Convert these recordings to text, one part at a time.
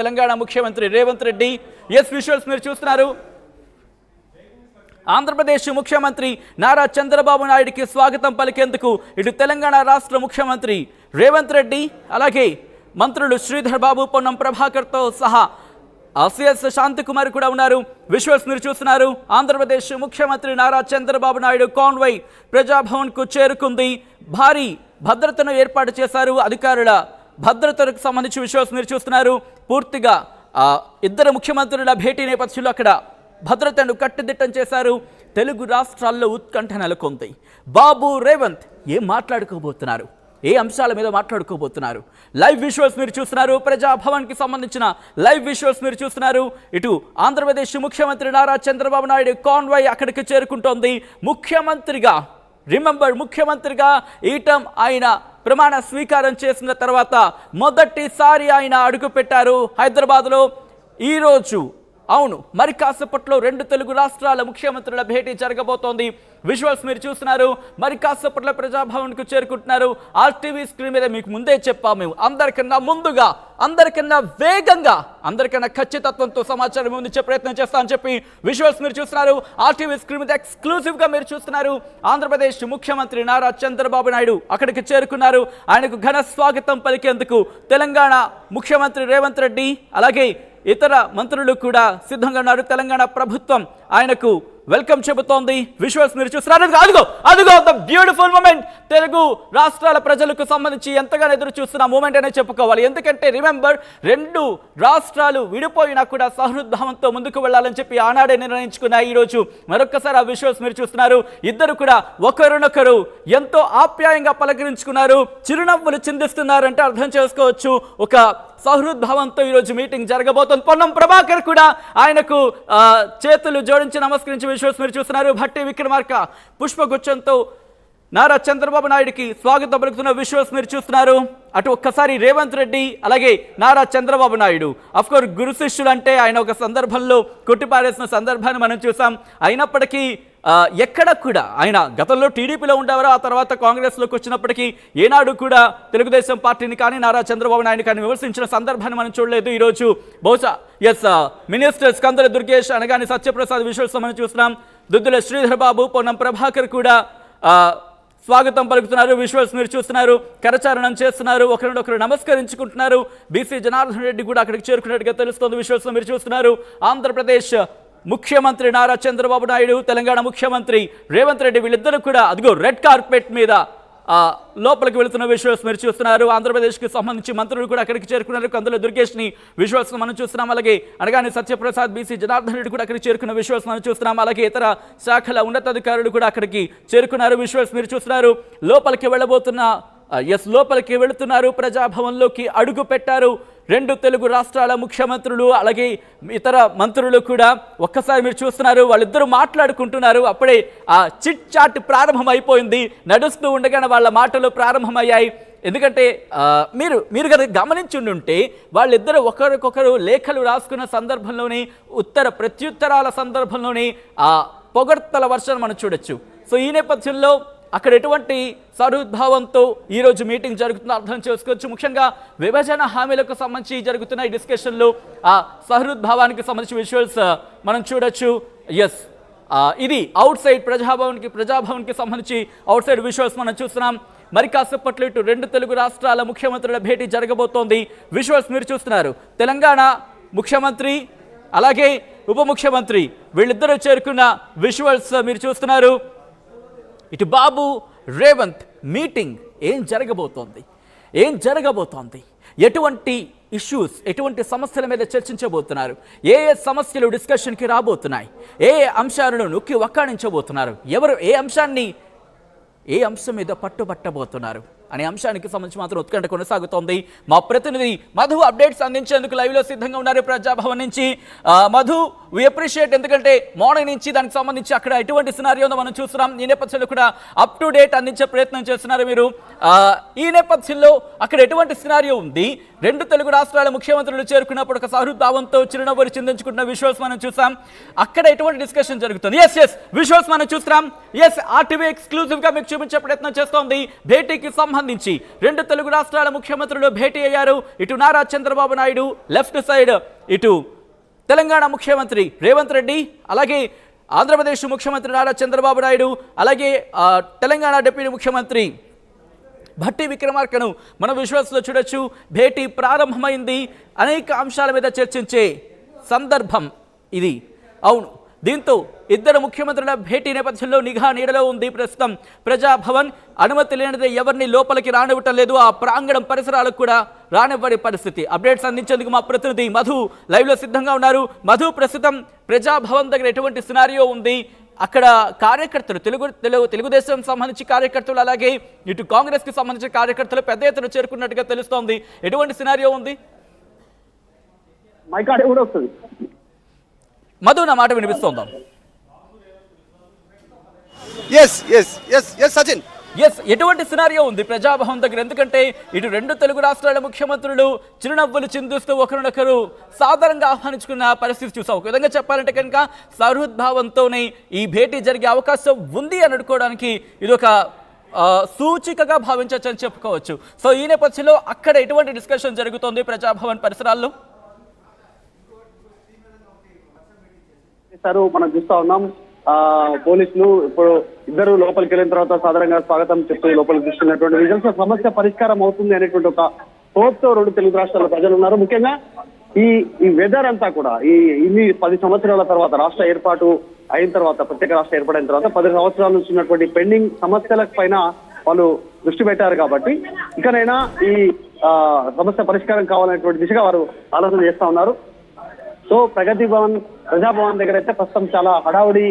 తెలంగాణ ముఖ్యమంత్రి రేవంత్ రెడ్డి విజువల్స్ మీరు చూస్తున్నారు. ఆంధ్రప్రదేశ్ ముఖ్యమంత్రి నారా చంద్రబాబు నాయుడికి స్వాగతం పలికేందుకు ఇటు తెలంగాణ రాష్ట్ర ముఖ్యమంత్రి రేవంత్ రెడ్డి అలాగే మంత్రులు శ్రీధర్ బాబు, పొన్నం ప్రభాకర్తో సహా సిఎస్ శాంతికుమార్ కూడా ఉన్నారు. విజువల్స్ మీరు చూస్తున్నారు. ఆంధ్రప్రదేశ్ ముఖ్యమంత్రి నారా చంద్రబాబు నాయుడు కాన్వాయ్ ప్రజాభవన్కు చేరుకుంది. భారీ భద్రతను ఏర్పాటు చేశారు. అధికారుల భద్రతకు సంబంధించి విజువల్స్ మీరు చూస్తున్నారు. పూర్తిగా ఇద్దరు ముఖ్యమంత్రుల భేటీ నేపథ్యంలో అక్కడ భద్రతను కట్టుదిట్టం చేశారు. తెలుగు రాష్ట్రాల్లో ఉత్కంఠ నెలకొంది. బాబు రేవంత్ ఏం మాట్లాడుకోబోతున్నారు, ఏ అంశాల మీద మాట్లాడుకోబోతున్నారు? లైవ్ విజువల్స్ మీరు చూస్తున్నారు. ప్రజాభవన్కి సంబంధించిన లైవ్ విజువల్స్ మీరు చూస్తున్నారు. ఇటు ఆంధ్రప్రదేశ్ ముఖ్యమంత్రి నారా చంద్రబాబు నాయుడు కాన్వాయ్ అక్కడికి చేరుకుంటోంది. ముఖ్యమంత్రిగా ఈటం ఆయన ప్రమాణ స్వీకారం చేసిన తర్వాత మొదటిసారి ఆయన అడుగుపెట్టారు హైదరాబాద్లో. ఈరోజు అవును, మరి కాసేపట్లో రెండు తెలుగు రాష్ట్రాల ముఖ్యమంత్రుల భేటీ జరగబోతోంది. విజువల్స్ మీరు చూస్తున్నారు. మరి కాసేపట్లో ప్రజాభవన్కు చేరుకుంటున్నారు. ఆర్టీవీ స్క్రీన్ మీద మీకు ముందే చెప్పాము, మేము అందరికన్నా ముందుగా, అందరికన్నా వేగంగా, అందరికన్నా ఖచ్చితత్వంతో సమాచారం అందించే ప్రయత్నం చేస్తామని చెప్పి విజువల్స్ మీరు చూస్తున్నారు. ఆర్టీవీ స్క్రీన్ మీద ఎక్స్క్లూజివ్గా మీరు చూస్తున్నారు. ఆంధ్రప్రదేశ్ ముఖ్యమంత్రి నారా చంద్రబాబు నాయుడు అక్కడికి చేరుకున్నారు. ఆయనకు ఘన స్వాగతం పలికేందుకు తెలంగాణ ముఖ్యమంత్రి రేవంత్ రెడ్డి అలాగే ఇతర మంత్రులు కూడా సిద్ధంగా ఉన్నారు. తెలంగాణ ప్రభుత్వం ఆయనకు వెల్కమ్ చెబుతోంది. విజువల్స్ మీరు చూస్తున్నారు. అదిగో ద బ్యూటిఫుల్ మూమెంట్. తెలుగు రాష్ట్రాల ప్రజలకు సంబంధించి ఎంతగానో ఎదురు చూస్తున్న మూమెంట్ అనే చెప్పుకోవాలి. ఎందుకంటే రిమెంబర్, రెండు రాష్ట్రాలు విడిపోయినా కూడా సహృద్భావంతో ముందుకు వెళ్ళాలని చెప్పి ఆనాడే నిర్ణయించుకున్నాయి. ఈరోజు మరొక్కసారి ఆ విజువల్స్ మీరు చూస్తున్నారు. ఇద్దరు కూడా ఒకరినొకరు ఎంతో ఆప్యాయంగా పలకరించుకున్నారు, చిరునవ్వులు చిందిస్తున్నారంటే అర్థం చేసుకోవచ్చు. ఒక సహృద్భావంతో ఈరోజు మీటింగ్ జరగబోతోంది. పొన్నం ప్రభాకర్ కూడా ఆయనకు చేతులు జోడించి నమస్కరించి విజువల్స్ మీరు చూస్తున్నారు. భట్టి విక్రమార్క పుష్పగుచ్చంతో నారా చంద్రబాబు నాయుడికి స్వాగతం పలుకుతున్న విజువల్స్ మీరు చూస్తున్నారు. అటు ఒక్కసారి రేవంత్ రెడ్డి అలాగే నారా చంద్రబాబు నాయుడు, అఫ్కోర్స్ గురు శిష్యులు అంటే ఆయన ఒక సందర్భంలో కొట్టిపారేసిన సందర్భాన్ని మనం చూసాం. అయినప్పటికీ ఎక్కడ కూడా ఆయన గతంలో టీడీపీలో ఉండేవారు, ఆ తర్వాత కాంగ్రెస్లోకి వచ్చినప్పటికీ ఏనాడు కూడా తెలుగుదేశం పార్టీని కానీ నారా చంద్రబాబు నాయుడు కానీ విమర్శించిన సందర్భాన్ని మనం చూడలేదు. ఈరోజు బహుశా మినిస్టర్స్ కందుల దుర్గేష్ అనగానే సత్యప్రసాద్ విజువల్స్ మనం చూస్తున్నాం. దుద్దుల శ్రీధర్ బాబు, పొన్నం ప్రభాకర్ కూడా స్వాగతం పలుకుతున్నారు. విజువల్స్ మీరు చూస్తున్నారు. కరచారణం చేస్తున్నారు, ఒకరినొకరు నమస్కరించుకుంటున్నారు. బీసీ జనార్దన్ రెడ్డి కూడా అక్కడికి చేరుకున్నట్టుగా తెలుస్తోంది. విజువల్స్ మీరు చూస్తున్నారు. ఆంధ్రప్రదేశ్ ముఖ్యమంత్రి నారా చంద్రబాబు నాయుడు, తెలంగాణ ముఖ్యమంత్రి రేవంత్ రెడ్డి వీళ్ళిద్దరూ కూడా అదిగో రెడ్ కార్పెట్ మీద లోపలికి వెళుతున్న విజువల్స్ మీరు చూస్తున్నారు. ఆంధ్రప్రదేశ్కి సంబంధించి మంత్రులు కూడా అక్కడికి చేరుకున్నారు. కందుల దుర్గేష్ని విజువల్స్ మనం చూస్తున్నాం. అలాగే అనగానే సత్యప్రసాద్, బీసీ జనార్దన్ రెడ్డి కూడా అక్కడికి చేరుకున్న విజువల్స్ మనం చూస్తున్నాం. అలాగే ఇతర శాఖల ఉన్నతాధికారులు కూడా అక్కడికి చేరుకున్నారు. విజువల్స్ మీరు చూస్తున్నారు. లోపలికి వెళుతున్నారు. ప్రజాభవన్లోకి అడుగు పెట్టారు రెండు తెలుగు రాష్ట్రాల ముఖ్యమంత్రులు అలాగే ఇతర మంత్రులు కూడా. ఒక్కసారి మీరు చూస్తున్నారు, వాళ్ళిద్దరూ మాట్లాడుకుంటున్నారు. అప్పుడే ఆ చిట్ చాట్ ప్రారంభమైపోయింది. నడుస్తూ ఉండగానే వాళ్ళ మాటలు ప్రారంభమయ్యాయి. ఎందుకంటే మీరు కనుక గమనించుంటే వాళ్ళిద్దరూ ఒకరికొకరు లేఖలు రాసుకున్న సందర్భంలోని, ఉత్తర ప్రత్యుత్తరాల సందర్భంలోని ఆ పొగడ్తల వర్షం మనం చూడొచ్చు. సో ఈ నేపథ్యంలో అక్కడ ఎటువంటి సహృద్భావంతో ఈరోజు మీటింగ్ జరుగుతుందో అర్థం చేసుకోవచ్చు. ముఖ్యంగా విభజన హామీలకు సంబంధించి జరుగుతున్న ఈ డిస్కషన్లో ఆ సహృద్భావానికి సంబంధించి విజువల్స్ మనం చూడొచ్చు. ఇది అవుట్ సైడ్ ప్రజాభవన్కి సంబంధించి అవుట్ సైడ్ విజువల్స్ మనం చూస్తున్నాం. మరి కాసేపట్లో ఇటు రెండు తెలుగు రాష్ట్రాల ముఖ్యమంత్రుల భేటీ జరగబోతోంది. విజువల్స్ మీరు చూస్తున్నారు. తెలంగాణ ముఖ్యమంత్రి అలాగే ఉప ముఖ్యమంత్రి వీళ్ళిద్దరూ చేరుకున్న విజువల్స్ మీరు చూస్తున్నారు. ఇటు బాబు రేవంత్ మీటింగ్ ఏం జరగబోతోంది, ఎటువంటి ఇష్యూస్, ఎటువంటి సమస్యల మీద చర్చించబోతున్నారు, ఏ సమస్యలు డిస్కషన్కి రాబోతున్నాయి, ఏ అంశాలను నొక్కి వక్కాణించబోతున్నారు, ఎవరు ఏ అంశం మీద పట్టుబట్టబోతున్నారు అనే అంశానికి సంబంధించి మాత్రం ఉత్కంఠ కొనసాగుతోంది. మా ప్రతినిధి మధు అప్డేట్స్ అందించేందుకు లైవ్లో సిద్ధంగా ఉన్నారు ప్రజాభవన్ నుంచి. మధు, వీ అప్రిషియేట్, ఎందుకంటే మార్నింగ్ నుంచి దానికి సంబంధించి అక్కడ ఎటువంటి సినారియో ఉందో మనం చూస్తున్నాం. ఈ నేపథ్యంలో కూడా అప్ టు డేట్ అందించే ప్రయత్నం చేస్తున్నారు మీరు. ఈ నేపథ్యంలో అక్కడ ఎటువంటి సినారియో ఉంది? రెండు తెలుగు రాష్ట్రాల ముఖ్యమంత్రులు చేరుకున్నప్పుడు ఒక సహృద్భావంతో చిరునవ్వులు చిందించుకుంటున్న విజువల్స్ మనం చూసాం. అక్కడ ఎటువంటి డిస్కషన్ జరుగుతుంది? ఎస్ విజువల్స్ మనం చూస్తున్నాం. ఆర్టీవీ ఎక్స్క్లూజివ్ గా మీకు చూపించే ప్రయత్నం చేస్తోంది. భేటీకి సంబంధించి రెండు తెలుగు రాష్ట్రాల ముఖ్యమంత్రులు భేటీ అయ్యారు. ఇటు నారా చంద్రబాబు నాయుడు లెఫ్ట్ సైడ్, ఇటు తెలంగాణ ముఖ్యమంత్రి రేవంత్ రెడ్డి, అలాగే ఆంధ్రప్రదేశ్ ముఖ్యమంత్రి నారా చంద్రబాబు నాయుడు, అలాగే తెలంగాణ డిప్యూటీ ముఖ్యమంత్రి భట్టి విక్రమార్కను మనం విజువల్స్లో చూడొచ్చు. భేటీ ప్రారంభమైంది. అనేక అంశాల మీద చర్చించే సందర్భం ఇది. అవును, దీంతో ఇద్దరు ముఖ్యమంత్రుల భేటీ నేపథ్యంలో నిఘా నీడలో ఉంది ప్రస్తుతం ప్రజాభవన్. అనుమతి లేనిదే ఎవరిని లోపలికి రానివ్వటం లేదు. ఆ ప్రాంగణం పరిసరాలకు కూడా రానివ్వని పరిస్థితి. అప్డేట్స్ అందించేందుకు మా ప్రతినిధి మధు లైవ్లో సిద్ధంగా ఉన్నారు. మధు, ప్రస్తుతం ప్రజాభవన్ దగ్గర ఎటువంటి సినారియో ఉంది? అక్కడ కార్యకర్తలు తెలుగుదేశం సంబంధించి కార్యకర్తలు, అలాగే ఇటు కాంగ్రెస్ కి సంబంధించిన కార్యకర్తలు పెద్ద ఎత్తున చేరుకున్నట్టుగా తెలుస్తోంది. ఎటువంటి సినారియో ఉంది? మధు, నా మాట వినిపిస్తోందా? సచిన్, ఎటువంటి సినారియో ఉంది ప్రజాభవన్ దగ్గర? ఎందుకంటే ఇటు రెండు తెలుగు రాష్ట్రాల ముఖ్యమంత్రులు చిరునవ్వులు చిందిస్తూ ఒకరినొకరు సాధారణంగా ఆహ్వానించుకున్న పరిస్థితి చూసాం. ఒక విధంగా చెప్పాలంటే కనుక సహృద్భావంతోనే ఈ భేటీ జరిగే అవకాశం ఉంది అని అనుకోవడానికి ఇది ఒక సూచికగా భావించవచ్చని చెప్పుకోవచ్చు. సో ఈ నేపథ్యంలో అక్కడ ఎటువంటి డిస్కషన్ జరుగుతోంది ప్రజాభవన్ పరిసరాల్లో? మనం చూస్తా ఉన్నాం, పోలీసులు ఇప్పుడు ఇద్దరు లోపలికి వెళ్ళిన తర్వాత సాధారణంగా స్వాగతం చెప్తూ లోపలికి తీసుకున్నటువంటి విజువల్స్. సమస్య పరిష్కారం అవుతుంది అనేటువంటి ఒక హోప్ తో రెండు తెలుగు రాష్ట్రాల ప్రజలు ఉన్నారు. ముఖ్యంగా ఈ వెదర్ అంతా కూడా ఇన్ని 10 సంవత్సరాల తర్వాత రాష్ట్ర ఏర్పాటు అయిన తర్వాత, ప్రత్యేక రాష్ట్ర ఏర్పాటైన తర్వాత 10 సంవత్సరాల నుంచి ఉన్నటువంటి పెండింగ్ సమస్యల పైన వాళ్ళు దృష్టి పెట్టారు. కాబట్టి ఇకనైనా ఈ సమస్య పరిష్కారం కావాలనేటువంటి దిశగా వారు ఆలోచన చేస్తా ఉన్నారు. సో ప్రగతి భవన్, ప్రజాభవన్ దగ్గర అయితే ప్రస్తుతం చాలా హడావుడి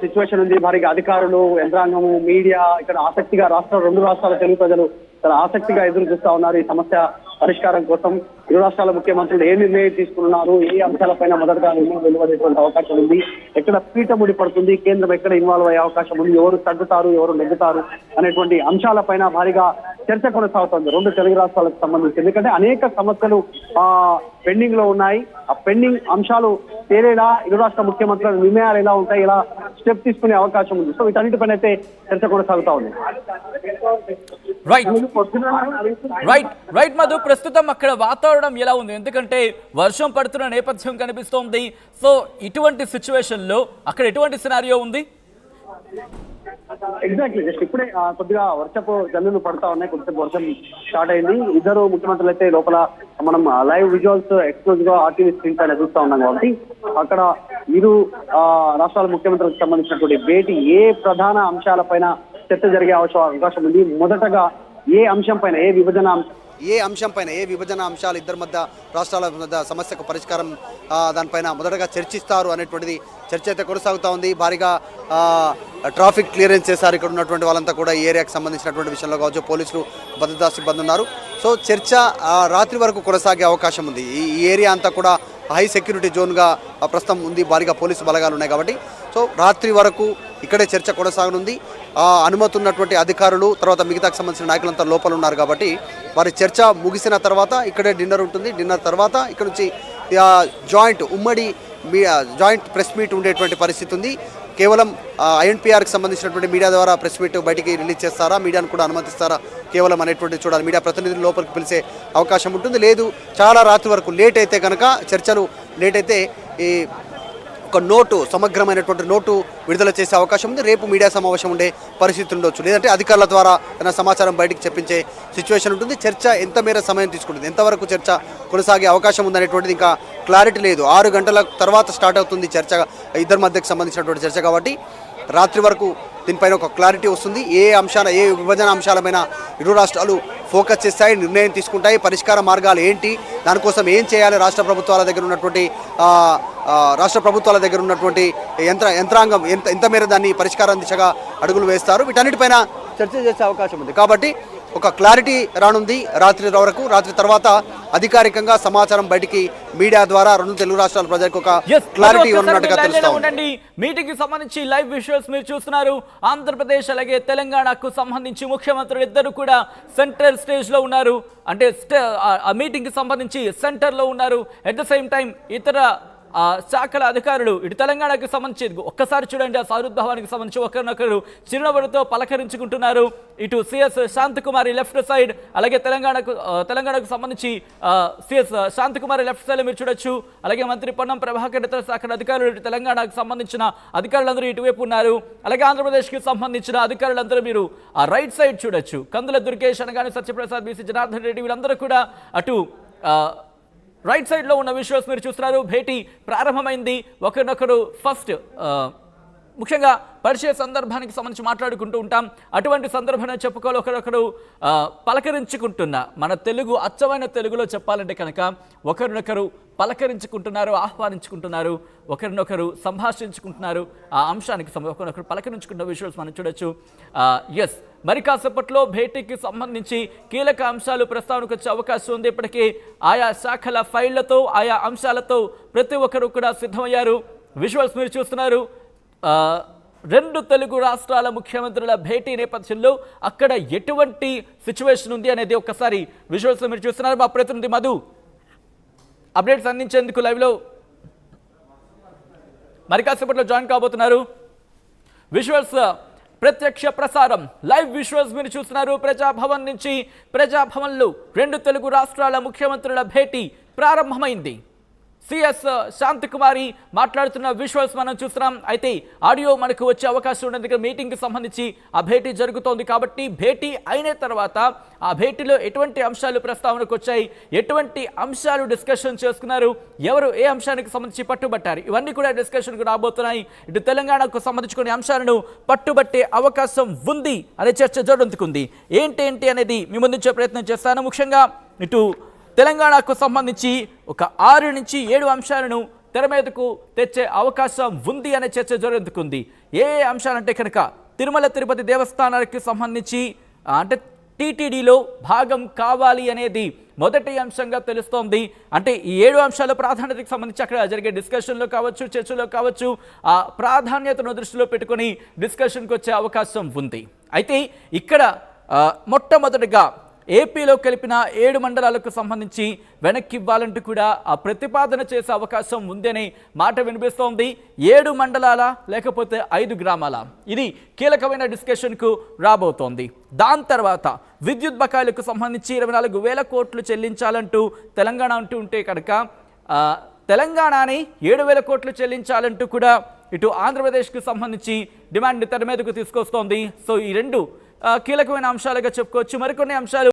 సిచ్యువేషన్ ఉంది. భారీగా అధికారులు, యంత్రాంగము, మీడియా ఇక్కడ ఆసక్తిగా రెండు రాష్ట్రాల తెలుగు ప్రజలు చాలా ఆసక్తిగా ఎదురు చూస్తా ఉన్నారు ఈ సమస్య పరిష్కారం కోసం. ఇరు రాష్ట్రాల ముఖ్యమంత్రులు ఏ నిర్ణయం తీసుకున్నారు, ఏ అంశాలపైన మొదటగా నిర్ణయం వెలువడేటువంటి అవకాశం ఉంది, ఎక్కడ పీట ముడిపడుతుంది, కేంద్రం ఎక్కడ ఇన్వాల్వ్ అయ్యే అవకాశం ఉంది, ఎవరు తగ్గుతారు, ఎవరు నెగ్గుతారు అనేటువంటి అంశాలపైన భారీగా చర్చ కొనసాగుతుంది రెండు తెలుగు రాష్ట్రాలకు సంబంధించి. ఎందుకంటే అనేక సమస్యలు పెండింగ్ లో ఉన్నాయి. ఆ పెండింగ్ అంశాలు తేలేలా ఇరు రాష్ట్ర ముఖ్యమంత్రుల నిర్ణయాలు ఎలా ఉంటాయి, ఇలా స్టెప్ తీసుకునే అవకాశం ఉంది. సో వీటన్నిటిపైన అయితే చర్చ కొనసాగుతా ఉంది. రైట్ మధు, ప్రస్తుతం అక్కడ వాతావరణం ఎలా ఉంది? ఎందుకంటే వర్షం పడుతున్న నేపథ్యం కనిపిస్తోంది. సో ఇటువంటి సిచ్యువేషన్ లో అక్కడ ఎటువంటి సినారియో ఉంది? ఎగ్జాక్ట్లీ, జస్ట్ ఇప్పుడే కొద్దిగా వర్షపు జల్లులు పడతా ఉన్నాయి. కొద్దిసేపు వర్షం స్టార్ట్ అయింది. ఇద్దరు ముఖ్యమంత్రులు అయితే లోపల మనం లైవ్ విజువల్స్ ఎక్స్క్లూజివ్ గా ఆర్టీవీ స్క్రీన్ పైన చూస్తా ఉన్నాం. కాబట్టి అక్కడ ఇరు రాష్ట్రాల ముఖ్యమంత్రులకు సంబంధించినటువంటి భేటీ ఏ ప్రధాన అంశాలపైన చర్చ జరిగే అవకాశం ఉంది? మొదటగా ఏ అంశంపైన, ఏ విభజన అంశాలు ఇద్దరి మధ్య రాష్ట్రాల మధ్య సమస్యకు పరిష్కారం దానిపైన మొదటగా చర్చిస్తారు అనేటువంటిది చర్చ అయితే కొనసాగుతూ ఉంది. భారీగా ట్రాఫిక్ క్లియరెన్స్ చేశారు ఇక్కడ ఉన్నటువంటి వాళ్ళంతా కూడా. ఈ ఏరియాకి సంబంధించినటువంటి విషయంలో కావచ్చు, పోలీసులు, భద్రతా సిబ్బంది ఉన్నారు. సో చర్చ రాత్రి వరకు కొనసాగే అవకాశం ఉంది. ఈ ఏరియా అంతా కూడా హై సెక్యూరిటీ జోన్గా ప్రస్తుతం ఉంది. భారీగా పోలీసు బలగాలు ఉన్నాయి కాబట్టి సో రాత్రి వరకు ఇక్కడే చర్చ కొనసాగనుంది. అనుమతి ఉన్నటువంటి అధికారులు, తర్వాత మిగతాకు సంబంధించిన నాయకులంతా లోపల ఉన్నారు. కాబట్టి వారి చర్చ ముగిసిన తర్వాత ఇక్కడే డిన్నర్ ఉంటుంది. డిన్నర్ తర్వాత ఇక్కడ నుంచి ఉమ్మడి జాయింట్ ప్రెస్ మీట్ ఉండేటువంటి పరిస్థితి ఉంది. కేవలం ఐఎన్పిఆర్కి సంబంధించినటువంటి మీడియా ద్వారా ప్రెస్ మీట్ బయటికి రిలీజ్ చేస్తారా, మీడియాను కూడా అనుమతిస్తారా కేవలం అనేటువంటి చూడాలి. మీడియా ప్రతినిధులు లోపలికి పిలిచే అవకాశం ఉంటుంది. లేదు చాలా రాత్రి వరకు లేట్ అయితే కనుక, చర్చలు లేట్ అయితే ఈ ఒక నోటు, సమగ్రమైనటువంటి నోటు విడుదల చేసే అవకాశం ఉంది. రేపు మీడియా సమావేశం ఉండే పరిస్థితి ఉండొచ్చు. లేదంటే అధికారుల ద్వారా ఏదైనా సమాచారం బయటికి చెప్పించే సిచ్యువేషన్ ఉంటుంది. చర్చ ఎంత మేర సమయం తీసుకుంటుంది, ఎంతవరకు చర్చ కొనసాగే అవకాశం ఉందనేటువంటిది ఇంకా క్లారిటీ లేదు. 6 గంటల తర్వాత స్టార్ట్ అవుతుంది చర్చ, ఇద్దరి మధ్యకు సంబంధించినటువంటి చర్చ. కాబట్టి రాత్రి వరకు దీనిపైన ఒక క్లారిటీ వస్తుంది. ఏ విభజన అంశాలపైన ఇరు రాష్ట్రాలు ఫోకస్ చేస్తాయి, నిర్ణయం తీసుకుంటాయి, పరిష్కార మార్గాలు ఏంటి, దానికోసం ఏం చేయాలి, రాష్ట్ర ప్రభుత్వాల దగ్గర ఉన్నటువంటి యంత్రాంగం ఎంత మేర దాన్ని పరిష్కారం దిశగా అడుగులు వేస్తారు, వీటన్నిటిపైన చర్చ చేసే అవకాశం ఉంది. కాబట్టి ఒక క్లారిటీ రానుంది రాత్రి వరకు. రాత్రి తర్వాత అధికారికంగా సమాచారం బయటికి మీడియా ద్వారా రెండు తెలుగు రాష్ట్రాల ప్రజలకు ఒక క్లారిటీ ఉన్నట్టుగా తెలుస్తుంది. మీటింగ్ కి సంబంధించి లైవ్ విజువల్స్ మీరు చూస్తున్నారు. ఆంధ్రప్రదేశ్ అలాగే తెలంగాణకు సంబంధించి ముఖ్యమంత్రులు ఇద్దరు కూడా సెంట్రల్ స్టేజ్ లో ఉన్నారు. అంటే ఆ మీటింగ్ కి సంబంధించి సెంటర్ లో ఉన్నారు. అట్ ద సేమ్ టైం ఇతర శాఖల అధికారులు ఇటు తెలంగాణకు సంబంధించి ఒక్కసారి చూడండి, ఆ సారుద్భవానికి సంబంధించి ఒకరినొకరు చిరునవ్వులతో పలకరించుకుంటున్నారు. ఇటు సిఎస్ శాంతకుమారి లెఫ్ట్ సైడ్, అలాగే తెలంగాణకు సంబంధించి సిఎస్ శాంతకుమారి లెఫ్ట్ సైడ్ మీరు చూడొచ్చు. అలాగే మంత్రి పొన్నం ప్రభాకర్ ఇతర శాఖల అధికారులు ఇటు తెలంగాణకు సంబంధించిన అధికారులందరూ ఇటువైపు ఉన్నారు. అలాగే ఆంధ్రప్రదేశ్కి సంబంధించిన అధికారులందరూ మీరు ఆ రైట్ సైడ్ చూడొచ్చు. కందుల దుర్గేష్ అనగానే సత్యప్రసాద్, బీసీ జనార్దన్ రెడ్డి వీళ్ళందరూ కూడా అటు రైట్ సైడ్ లో ఉన్న విజువల్స్ మీరు చూస్తున్నారు. భేటీ ప్రారంభమైంది. ఒకరినొకరు ఫస్ట్ ముఖ్యంగా పరిచయ సందర్భానికి సంబంధించి మాట్లాడుకుంటూ ఉంటాం. అటువంటి సందర్భాన్ని చెప్పుకోవాలి. ఒకరొకరు పలకరించుకుంటున్న మన తెలుగు అచ్చమైన తెలుగులో చెప్పాలంటే కనుక ఒకరినొకరు పలకరించుకుంటున్నారు, ఆహ్వానించుకుంటున్నారు, ఒకరినొకరు సంభాషించుకుంటున్నారు. ఆ అంశానికి ఒకరినొకరు పలకరించుకుంటున్న విజువల్స్ మనం చూడొచ్చు. ఎస్, మరి కాసేపట్లో భేటీకి సంబంధించి కీలక అంశాలు ప్రస్తావనకు వచ్చే అవకాశం ఉంది. ఇప్పటికే ఆయా శాఖల ఫైళ్లతో ఆయా అంశాలతో ప్రతి ఒక్కరు కూడా సిద్ధమయ్యారు. విజువల్స్ మీరు చూస్తున్నారు. రెండు తెలుగు రాష్ట్రాల ముఖ్యమంత్రుల భేటీ నేపథ్యంలో అక్కడ ఎటువంటి సిచ్యువేషన్ ఉంది అనేది ఒక్కసారి విజువల్స్ మీరు చూస్తున్నారు. మా ప్రతినిధి మధు అప్డేట్స్ అందించేందుకు లైవ్లో మరి కాసేపట్లో జాయిన్ కాబోతున్నారు. విజువల్స్ ప్రత్యక్ష ప్రసారం లైవ్ విజువల్స్ మీరు చూస్తున్నారు. ప్రజాభవన్ నుంచి, ప్రజాభవన్లో రెండు తెలుగు రాష్ట్రాల ముఖ్యమంత్రుల భేటీ ప్రారంభమైంది. సిఎస్ శాంతకుమారి మాట్లాడుతున్న విజువల్స్ మనం చూస్తున్నాం. అయితే ఆడియో మనకు వచ్చే అవకాశం ఉన్నందుకు మీటింగ్కి సంబంధించి ఆ భేటీ జరుగుతోంది కాబట్టి భేటీ అయిన తర్వాత ఆ భేటీలో ఎటువంటి అంశాలు ప్రస్తావనకు వచ్చాయి, ఎటువంటి అంశాలు డిస్కషన్ చేసుకున్నారు, ఎవరు ఏ అంశానికి సంబంధించి పట్టుబట్టారు, ఇవన్నీ కూడా డిస్కషన్కు రాబోతున్నాయి. ఇటు తెలంగాణకు సంబంధించి కొన్ని అంశాలను పట్టుబట్టే అవకాశం ఉంది అనే చర్చ జరుగుతుంది. ఏంటి అనేది మీ ముందుంచే ప్రయత్నం చేస్తాను. ముఖ్యంగా ఇటు తెలంగాణకు సంబంధించి ఒక 6 నుంచి 7 అంశాలను తెర మీదకు తెచ్చే అవకాశం ఉంది అనే చర్చ జరుగుతుంది. ఏ అంశాలంటే కనుక తిరుమల తిరుపతి దేవస్థానానికి సంబంధించి అంటే టీటీడీలో భాగం కావాలి అనేది మొదటి అంశంగా తెలుస్తోంది. అంటే ఈ 7 అంశాల ప్రాధాన్యతకు సంబంధించి అక్కడ జరిగే డిస్కషన్లో కావచ్చు, చర్చలో కావచ్చు, ఆ ప్రాధాన్యతను దృష్టిలో పెట్టుకొని డిస్కషన్కి వచ్చే అవకాశం ఉంది. అయితే ఇక్కడ మొట్టమొదటిగా ఏపీలో కలిపిన 7 మండలాలకు సంబంధించి వెనక్కి ఇవ్వాలంటూ కూడా ఆ ప్రతిపాదన చేసే అవకాశం ఉందనే మాట వినిపిస్తోంది. 7 మండలాల లేకపోతే 5 గ్రామాల, ఇది కీలకమైన డిస్కషన్కు రాబోతోంది. దాని తర్వాత విద్యుత్ బకాయిలకు సంబంధించి 24,000 కోట్లు చెల్లించాలంటూ తెలంగాణ అంటూ ఉంటే కనుక తెలంగాణని 7,000 కోట్లు చెల్లించాలంటూ కూడా ఇటు ఆంధ్రప్రదేశ్కు సంబంధించి డిమాండ్ తెర మీదకు తీసుకొస్తోంది. సో ఈ రెండు కీలకమైన అంశాలుగా చెప్పుకోవచ్చు. మరికొన్ని అంశాలు